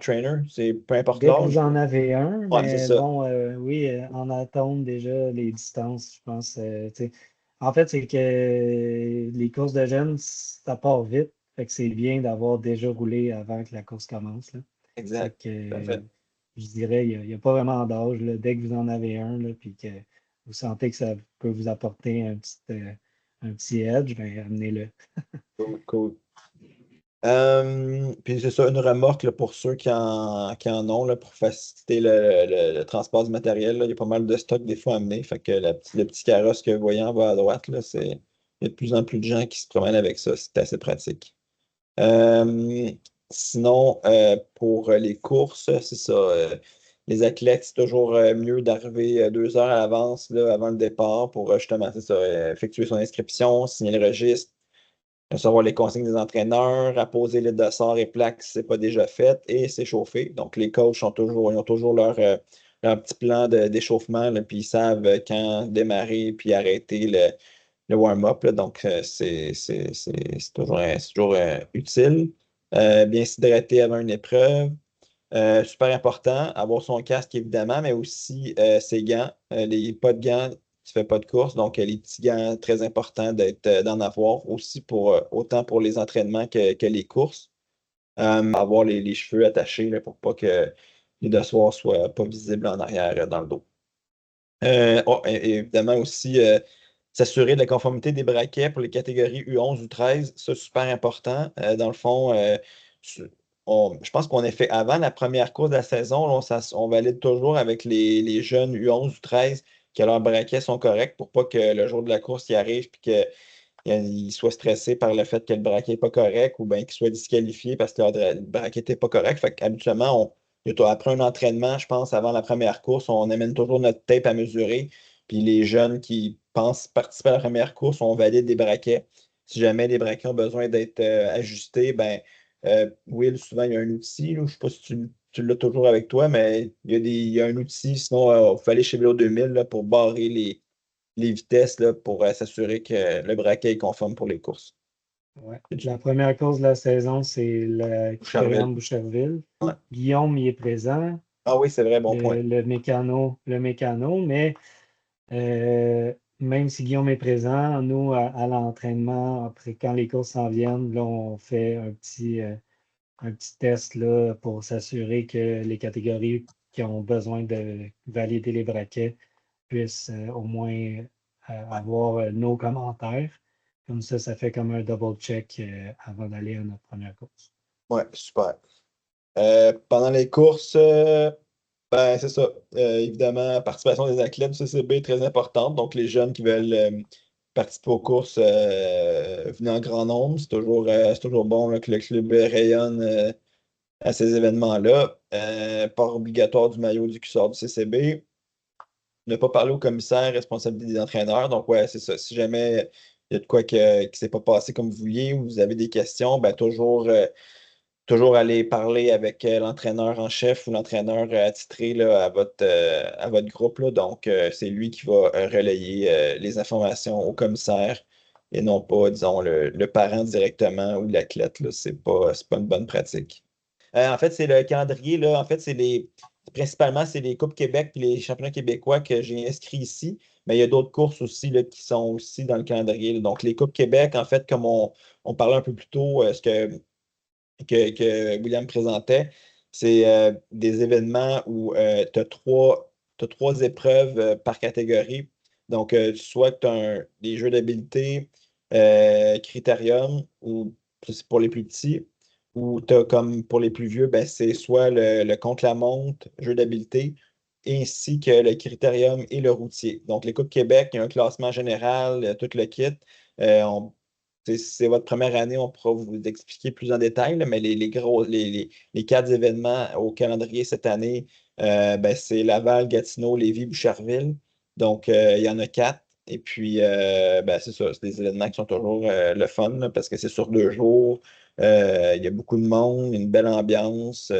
trainer? C'est peu importe Dès que vous l'âge. en avez un, Ouais, c'est mais ça. bon, oui, en attente déjà les distances, je pense. Tu sais. En fait, c'est que les courses de jeunes, ça part vite. Fait que c'est bien d'avoir déjà roulé avant que la course commence, là. Fait Exact. que Parfait. je dirais, il y a pas vraiment d'âge, là. Dès que vous en avez un, là, puis que vous sentez que ça peut vous apporter un petit edge, ben amenez-le. Cool, cool. Puis c'est ça, une remorque là, pour ceux qui en ont là, pour faciliter le transport du matériel. Là. Il y a pas mal de stock des fois à amener. Fait que le petit carrosse que vous voyez en bas à droite, là, il y a de plus en plus de gens qui se promènent avec ça. C'est assez pratique. Euh, Sinon, pour les courses, c'est ça. Les athlètes, c'est toujours mieux d'arriver 2 heures à l'avance, là, avant le départ pour justement, c'est ça, effectuer son inscription, signer le registre, recevoir les consignes des entraîneurs, apposer les dossards et plaques si ce n'est pas déjà fait et s'échauffer. Donc, les coachs ils ont toujours leur petit plan d'échauffement, là, puis ils savent quand démarrer puis arrêter le warm-up. Là. Donc, c'est toujours utile. Bien s'hydrater avant une épreuve. Super important, avoir son casque évidemment, mais aussi ses gants. Pas de gants, tu fais pas de course, donc les petits gants, très important d'en avoir aussi autant pour les entraînements que les courses. Avoir les cheveux attachés là, pour pas que les dossards soient pas visibles en arrière dans le dos. Et évidemment aussi, s'assurer de la conformité des braquets pour les catégories U11 ou 13, ça, super important. Dans le fond, su- je pense qu'on a fait avant la première course de la saison, là, on valide toujours avec les jeunes U11 ou 13 que leurs braquets sont corrects pour pas que le jour de la course, il arrive et qu'ils soient stressés par le fait que le braquet n'est pas correct ou bien qu'ils soient disqualifiés parce que leur braquet n'était pas correct. Fait qu'habituellement, après un entraînement, je pense, avant la première course, on amène toujours notre tape à mesurer. Puis les jeunes qui pensent participer à la première course, on valide des braquets. Si jamais les braquets ont besoin d'être ajustés, ben Will, souvent, il y a un outil. Là, je ne sais pas si tu l'as toujours avec toi, mais il y a un outil. Sinon, il faut aller chez Vélo 2000 là, pour barrer les vitesses là, pour s'assurer que le braquet est conforme pour les courses. Ouais. La première course de la saison, c'est la Boucherville. Boucherville. Ouais. Guillaume y est présent, Ah oui, c'est vrai, bon point. le mécano, mais même si Guillaume est présent, nous, à l'entraînement, après, quand les courses s'en viennent, là, on fait un petit test là, pour s'assurer que les catégories qui ont besoin de valider les braquets puissent au moins avoir nos commentaires. Comme ça fait comme un double check avant d'aller à notre première course. Ouais, super. Pendant les courses, ben, c'est ça. Évidemment, la participation des athlètes du CCB est très importante. Donc, les jeunes qui veulent participer aux courses venez en grand nombre. C'est toujours bon là, que le club rayonne à ces événements-là. Port obligatoire du maillot du curseur du CCB. Ne pas parler au commissaire, responsabilité des entraîneurs. Donc, ouais, c'est ça. Si jamais il y a de quoi qui ne s'est pas passé comme vous vouliez ou vous avez des questions, ben, toujours aller parler avec l'entraîneur en chef ou l'entraîneur attitré là, à votre groupe. Là. Donc, c'est lui qui va relayer les informations au commissaire et non pas, disons, le parent directement ou l'athlète. C'est pas une bonne pratique. En fait, c'est le calendrier, là. En fait, principalement, c'est les Coupes Québec et les championnats québécois que j'ai inscrits ici. Mais il y a d'autres courses aussi là, qui sont aussi dans le calendrier. Là. Donc, les Coupes Québec, en fait, comme on parlait un peu plus tôt, que William présentait, c'est des événements où tu as t'as trois épreuves par catégorie. Donc, soit tu as des jeux d'habileté, critérium, ou c'est pour les plus petits, ou tu as comme pour les plus vieux, ben, c'est soit le contre-la-montre, jeu d'habileté, ainsi que le critérium et le routier. Donc, les Coupes Québec, il y a un classement général, tout le kit. C'est votre première année, on pourra vous expliquer plus en détail, là, mais les quatre événements au calendrier cette année, ben, c'est Laval, Gatineau, Lévis, Boucherville. Donc, il y en a quatre. Et puis, ben, c'est ça, c'est des événements qui sont toujours le fun là, parce que c'est sur 2 jours. Il y a beaucoup de monde, une belle ambiance,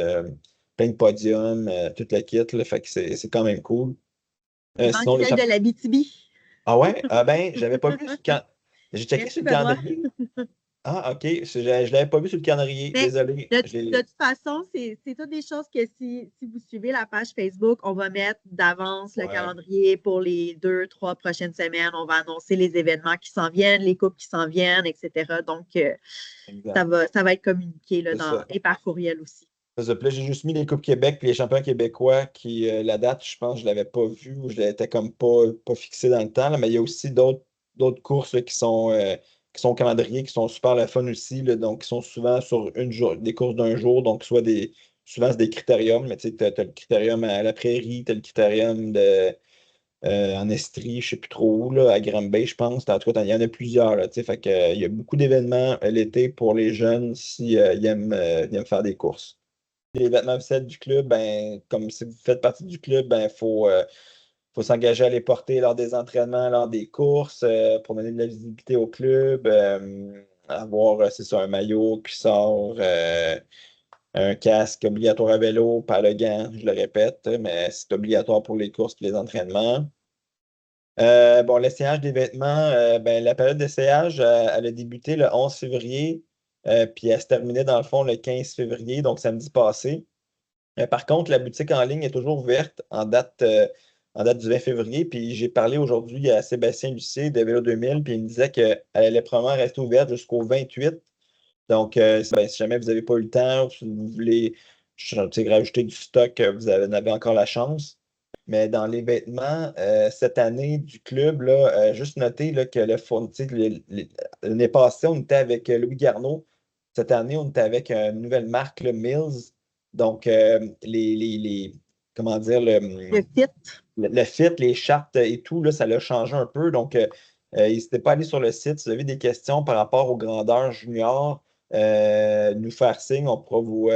plein de podiums, toute la kit. Là, fait que c'est quand même cool. Il manque Sinon, les celle de l'Abitibi. Ah ouais? Ah ben, j'avais pas vu J'ai checké sur Merci, le Benoît. calendrier. Ah, OK. Je ne l'avais pas vu sur le calendrier. Mais Désolé. de toute façon, c'est toutes des choses que si vous suivez la page Facebook, on va mettre d'avance le Ouais, calendrier pour les 2, 3 prochaines semaines. On va annoncer les événements qui s'en viennent, les coupes qui s'en viennent, etc. Donc, exact. ça va être communiqué là, C'est ça. et par courriel aussi. C'est ça. Puis là, j'ai juste mis les Coupes Québec puis les champions québécois qui, la date, je pense, je ne l'avais pas vue ou je l'étais comme pas fixé dans le temps. Là, mais il y a aussi d'autres courses là, qui sont au calendrier, qui sont super le fun aussi. Là, donc, qui sont souvent sur des courses d'un jour. Donc, souvent, c'est des critériums. Mais tu sais, tu as le critérium à la Prairie, tu as le critérium en Estrie, je ne sais plus trop où, là, à Granby, je pense. En tout cas, il y en a plusieurs. Là, tu sais, fait que, il y a beaucoup d'événements l'été pour les jeunes si, ils aiment faire des courses. Les vêtements officiels du club, ben, comme si vous faites partie du club, ben, faut s'engager à les porter lors des entraînements, lors des courses, pour donner de la visibilité au club, avoir, c'est ça, un maillot qui sort, un casque obligatoire à vélo, pas le gant, je le répète, mais c'est obligatoire pour les courses et les entraînements. Bon, l'essayage des vêtements, ben, la période d'essayage, elle a débuté le 11 février, puis elle se terminait dans le fond le 15 février, donc samedi passé. Par contre, la boutique en ligne est toujours ouverte en date du 20 février. Puis j'ai parlé aujourd'hui à Sébastien Lucier de Vélo 2000, puis il me disait qu'elle allait probablement rester ouverte jusqu'au 28. Donc, si jamais vous n'avez pas eu le temps, ou si vous voulez rajouter du stock, en avez encore la chance. Mais dans les vêtements, cette année du club, là, juste noter là, que l'année passée, on était avec Louis Garneau. Cette année, on était avec une nouvelle marque, le Mills. Donc, comment dire, Le fit. le fit, les chartes et tout, là, ça l'a changé un peu. Donc, n'hésitez pas à aller sur le site. Si vous avez des questions par rapport aux grandeurs juniors, nous faire signe, on pourra vous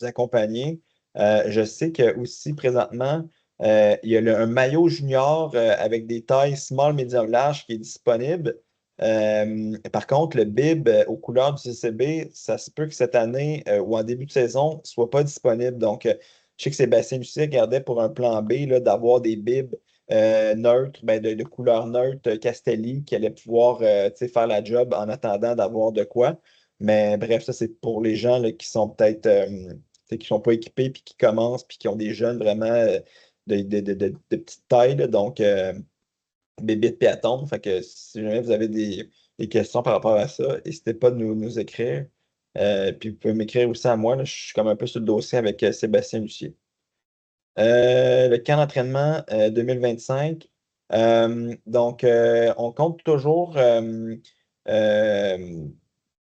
accompagner. Je sais que aussi présentement, il y a un maillot junior avec des tailles small, medium, large qui est disponible. Par contre, le bib aux couleurs du CCB, ça se peut que cette année ou en début de saison ne soit pas disponible. Donc, je sais que Sébastien Lucie regardait pour un plan B là, d'avoir des bibs neutres, ben, de couleur neutre, Castelli, qui allait pouvoir faire la job en attendant d'avoir de quoi. Mais bref, ça, c'est pour les gens là, qui sont peut-être qui ne sont pas équipés puis qui commencent puis qui ont des jeunes vraiment de petite taille. Là. Donc, bébites puis atomes. Fait que si jamais vous avez des questions par rapport à ça, n'hésitez pas de nous écrire. Puis vous pouvez m'écrire aussi à moi. Là, je suis comme un peu sur le dossier avec Sébastien Lucier. Le camp d'entraînement 2025. Donc, on compte toujours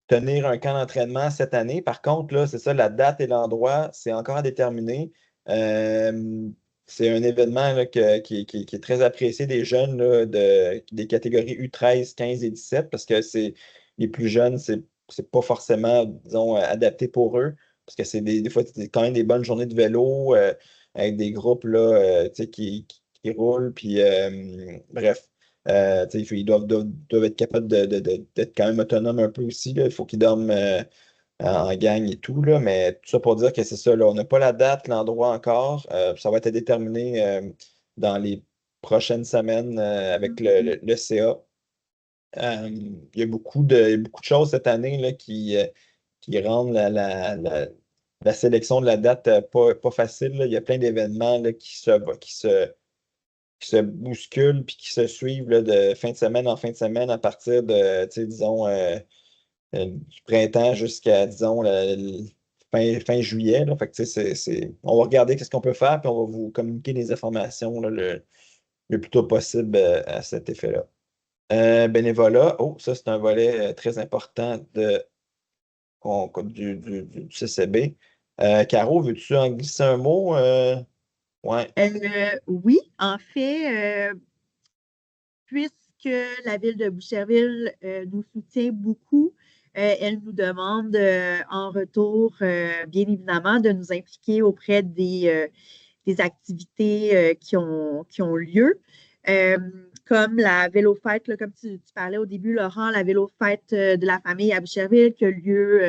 tenir un camp d'entraînement cette année. Par contre, là, c'est ça, la date et l'endroit, c'est encore à déterminer. C'est un événement là, qui est très apprécié des jeunes là, des catégories U13, 15 et 17 parce que c'est les plus jeunes, c'est pas forcément, disons, adapté pour eux. Parce que c'est des fois, c'est quand même des bonnes journées de vélo avec des groupes là, tu sais, qui roulent. Puis, bref. Ils doivent être capables d'être quand même autonomes un peu aussi. Là. Il faut qu'ils dorment en gang et tout. Là. Mais tout ça pour dire que c'est ça. Là. On n'a pas la date, l'endroit encore. Ça va être déterminé dans les prochaines semaines avec le CA. Il y a beaucoup de choses cette année là, qui rendent la sélection de la date pas facile. Là. Il y a plein d'événements là, qui se bousculent puis qui se suivent là, de fin de semaine en fin de semaine à partir de, disons, du printemps jusqu'à, disons, fin juillet. Là. Fait que, on va regarder ce qu'on peut faire puis on va vous communiquer les informations là, le plus tôt possible à cet effet-là. Bénévolat, ça c'est un volet très important du CCB. Caro, veux-tu en glisser un mot? Ouais. Oui, en fait, puisque la ville de Boucherville nous soutient beaucoup, elle nous demande en retour, bien évidemment, de nous impliquer auprès des activités qui ont lieu. Comme la vélo-fête, là, comme tu parlais au début, Laurent, la vélo-fête de la famille à Boucherville qui a lieu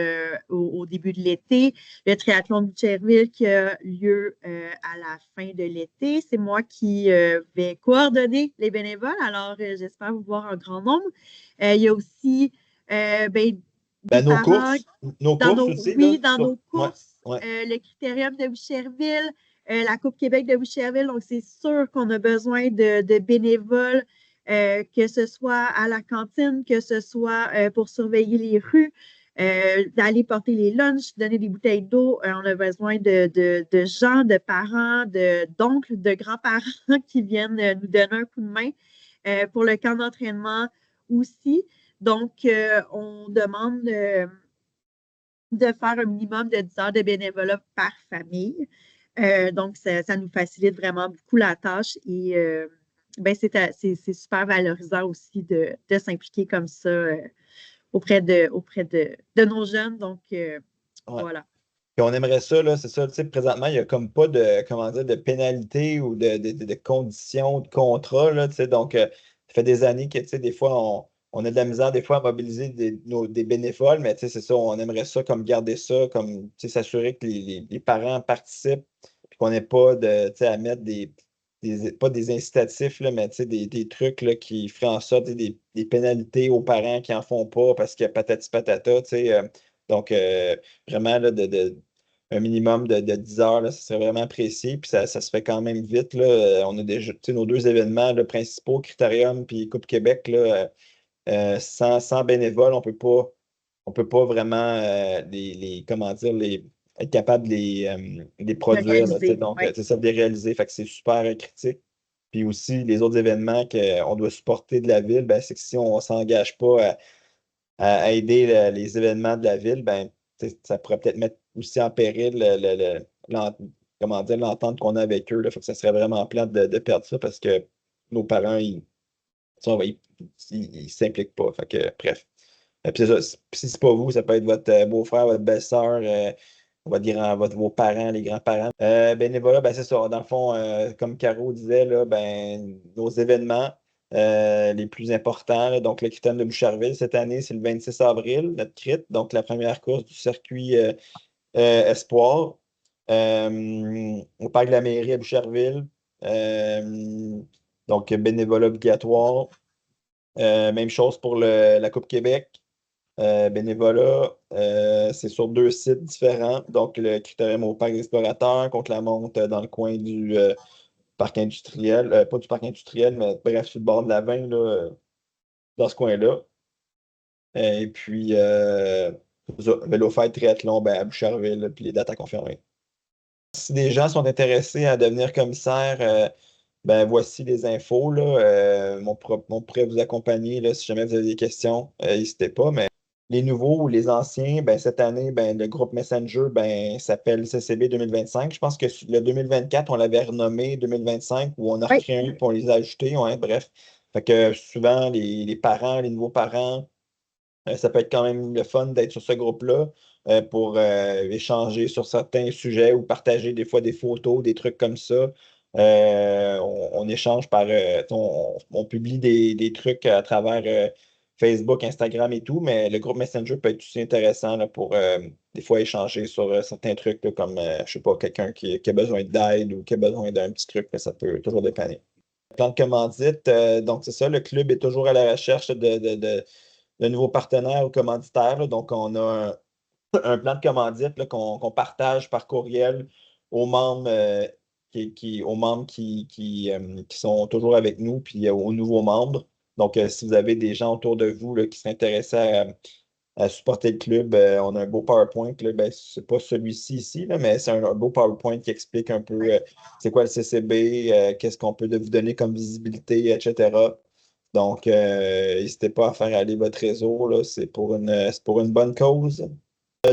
au début de l'été, le triathlon de Boucherville qui a lieu à la fin de l'été. C'est moi qui vais coordonner les bénévoles, alors j'espère vous voir en grand nombre. Il y a aussi des Nos parents courses, nos courses aussi, là. dans nos Ouais, courses, ouais. le critérium de Boucherville, la Coupe Québec de Boucherville. Donc, c'est sûr qu'on a besoin de bénévoles, que ce soit à la cantine, que ce soit pour surveiller les rues, d'aller porter les lunchs, donner des bouteilles d'eau. On a besoin de gens, de parents, d'oncles, de grands-parents qui viennent nous donner un coup de main pour le camp d'entraînement aussi. Donc, on demande de faire un minimum de 10 heures de bénévolat par famille. Donc, ça nous facilite vraiment beaucoup la tâche et c'est super valorisant aussi de s'impliquer comme ça auprès de nos jeunes. Donc, Ouais. voilà. Puis on aimerait ça, là, c'est ça, tu sais, présentement, il n'y a comme pas de, comment dire, de pénalité ou de conditions de contrat, là, tu sais, donc, ça fait des années que, tu sais, des fois, on a de la misère, des fois, à mobiliser des bénévoles, mais, tu sais, c'est ça, on aimerait ça comme garder ça, comme, tu sais, s'assurer que les parents participent, puis qu'on n'ait pas tu sais, à mettre pas des incitatifs, là, mais, tu sais, des trucs, là, qui feraient en sorte, tu sais, des pénalité aux parents qui n'en font pas parce que patati patata, tu sais, donc, vraiment, là, un minimum de 10 heures, là, ça serait vraiment apprécié. Puis ça se fait quand même vite. Là. On a déjà nos deux événements là, principaux, Critérium puis Coupe Québec. Là, sans bénévoles, on peut pas vraiment comment dire, être capable de les De produire. Là, réaliser. donc, Ouais. c'est ça, de les réaliser. Fait que c'est super critique. Puis aussi, les autres événements qu'on doit supporter de la ville, ben, c'est que si on ne s'engage pas à aider les événements de la ville, ben, ça pourrait peut-être mettre aussi en péril comment dire, l'entente qu'on a avec eux. Là, fait que ça serait vraiment plate de perdre ça parce que nos parents, ils s'impliquent pas. Fait que, bref. Puis c'est ça, si c'est pas vous, ça peut être votre beau-frère, votre belle-sœur, vos parents, les grands-parents. Bénévolat, ben c'est ça. Dans le fond, comme Caro disait, là, ben, nos événements les plus importants, là, donc le Critérium de Boucherville, cette année, c'est le 26 avril, notre crit, donc la première course du circuit Espoir. Au parc de la mairie à Boucherville. Donc, bénévolat obligatoire. Même chose pour la Coupe Québec. Bénévolat, c'est sur 2 sites différents. Donc, le Critérium au Parc d'Explorateurs, contre la monte dans le coin du parc industriel. Pas du parc industriel, mais bref, sur le bord de la 20, là, dans ce coin-là. Et puis, Vélo Fête Triathlon ben, à Boucherville, puis les dates à confirmer. Si des gens sont intéressés à devenir commissaire, ben voici les infos. Là. On pourrait vous accompagner là, si jamais vous avez des questions. N'hésitez pas. Mais les nouveaux ou les anciens, ben, cette année, ben, le groupe Messenger ben, s'appelle CCB 2025. Je pense que le 2024, on l'avait renommé 2025 ou on a recréé un puis on les a ajoutés. Ouais, bref. Fait que souvent, les parents, les nouveaux parents, ça peut être quand même le fun d'être sur ce groupe-là pour échanger sur certains sujets ou partager des fois des photos, des trucs comme ça. On échange on publie des trucs à travers Facebook, Instagram et tout, mais le groupe Messenger peut être aussi intéressant là, pour des fois échanger sur certains trucs là, comme, je sais pas, quelqu'un qui a besoin d'aide ou qui a besoin d'un petit truc, là, ça peut toujours dépanner. Plan de commandite, donc c'est ça, le club est toujours à la recherche de nouveaux partenaires ou commanditaires. Là. Donc, on a un plan de commandite là, qu'on partage par courriel aux membres, aux membres qui sont toujours avec nous, puis aux nouveaux membres. Donc, si vous avez des gens autour de vous là, qui seraient intéressés à supporter le club, on a un beau PowerPoint. Là, ben, c'est pas celui-ci ici, là, mais c'est un beau PowerPoint qui explique un peu c'est quoi le CCB, qu'est-ce qu'on peut vous donner comme visibilité, etc. Donc, n'hésitez pas à faire aller votre réseau, là, c'est pour une bonne cause.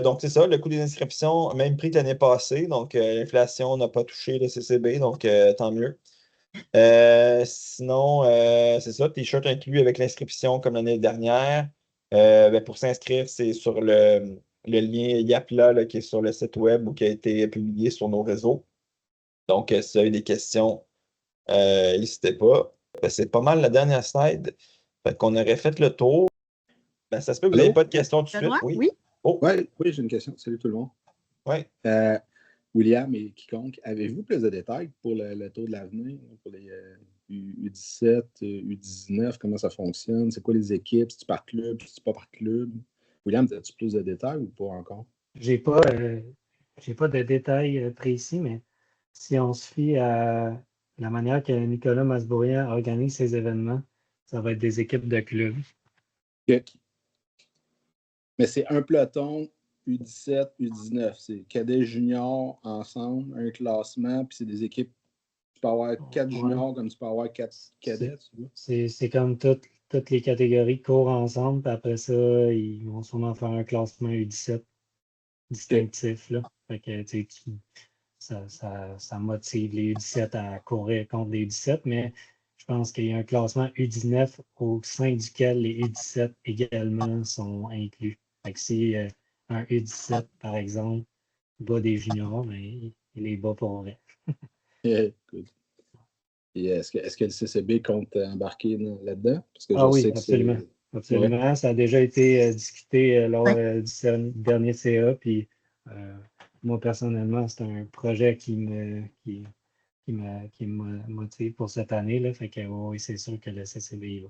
Donc, c'est ça, le coût des inscriptions, même prix que l'année passée. Donc, l'inflation n'a pas touché le CCB, donc tant mieux. Sinon, c'est ça, T-shirt inclus avec l'inscription comme l'année dernière. Ben, pour s'inscrire, c'est sur le lien Yapla là, qui est sur le site web ou qui a été publié sur nos réseaux. Donc, si vous avez des questions, n'hésitez pas. Ben, c'est pas mal la dernière slide. Fait qu'on aurait fait le tour. Ben, ça se peut que vous n'avez pas de questions tout de suite. Benoît? Oui. Oui. Oh, Oui, j'ai une question. Salut tout le monde. oui. William et quiconque, avez-vous plus de détails pour le tour de l'avenir, pour les U17, U19, comment ça fonctionne? C'est quoi les équipes? C'est-tu par club? C'est-tu pas par club? William, as-tu plus de détails ou pas encore? J'ai pas de détails précis, mais si on se fie à la manière que Nicolas Masbourian organise ses événements, ça va être des équipes de clubs. OK. Mais c'est un peloton U17, U19. C'est cadet junior ensemble, un classement, puis c'est des équipes. Tu peux avoir 4 juniors comme tu peux avoir 4 cadets. C'est comme toutes les catégories courent ensemble, puis après ça, ils vont sûrement faire un classement U17 distinctif. Là. Fait que, ça motive les U17 à courir contre les U17, mais je pense qu'il y a un classement U19 au sein duquel les U17 également sont inclus. Fait que si un U17, par exemple, bat des juniors, mais il les bat pour vrai. Good. Et est-ce que le CCB compte embarquer là-dedans? Parce que Oui, sais que absolument. Absolument. Ouais. Ça a déjà été discuté lors du dernier CA. Puis moi, personnellement, c'est un projet qui me motive pour cette année. Là. Fait que oui, c'est sûr que le CCB va.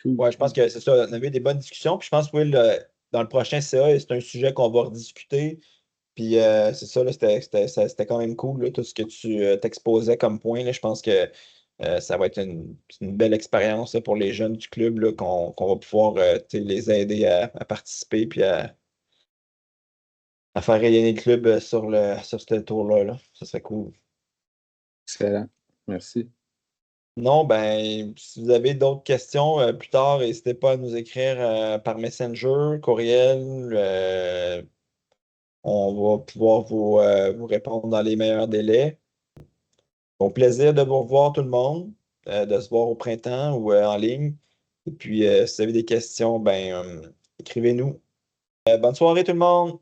Cool. Ouais, je pense que c'est ça. On avait des bonnes discussions. Puis je pense que oui, dans le prochain CA, c'est un sujet qu'on va rediscuter. Puis c'est ça, là, c'était quand même cool, là, tout ce que tu t'exposais comme point. Là. Je pense que ça va être une belle expérience là, pour les jeunes du club là, qu'on va pouvoir les aider à participer puis à faire rayonner le club sur ce tour-là. Là. Ça serait cool. Excellent. Merci. Non, ben, si vous avez d'autres questions plus tard, n'hésitez pas à nous écrire par Messenger, courriel, On va pouvoir vous répondre dans les meilleurs délais. Bon plaisir de vous revoir tout le monde, de se voir au printemps ou en ligne. Et puis, si vous avez des questions, ben, écrivez-nous. Bonne soirée tout le monde!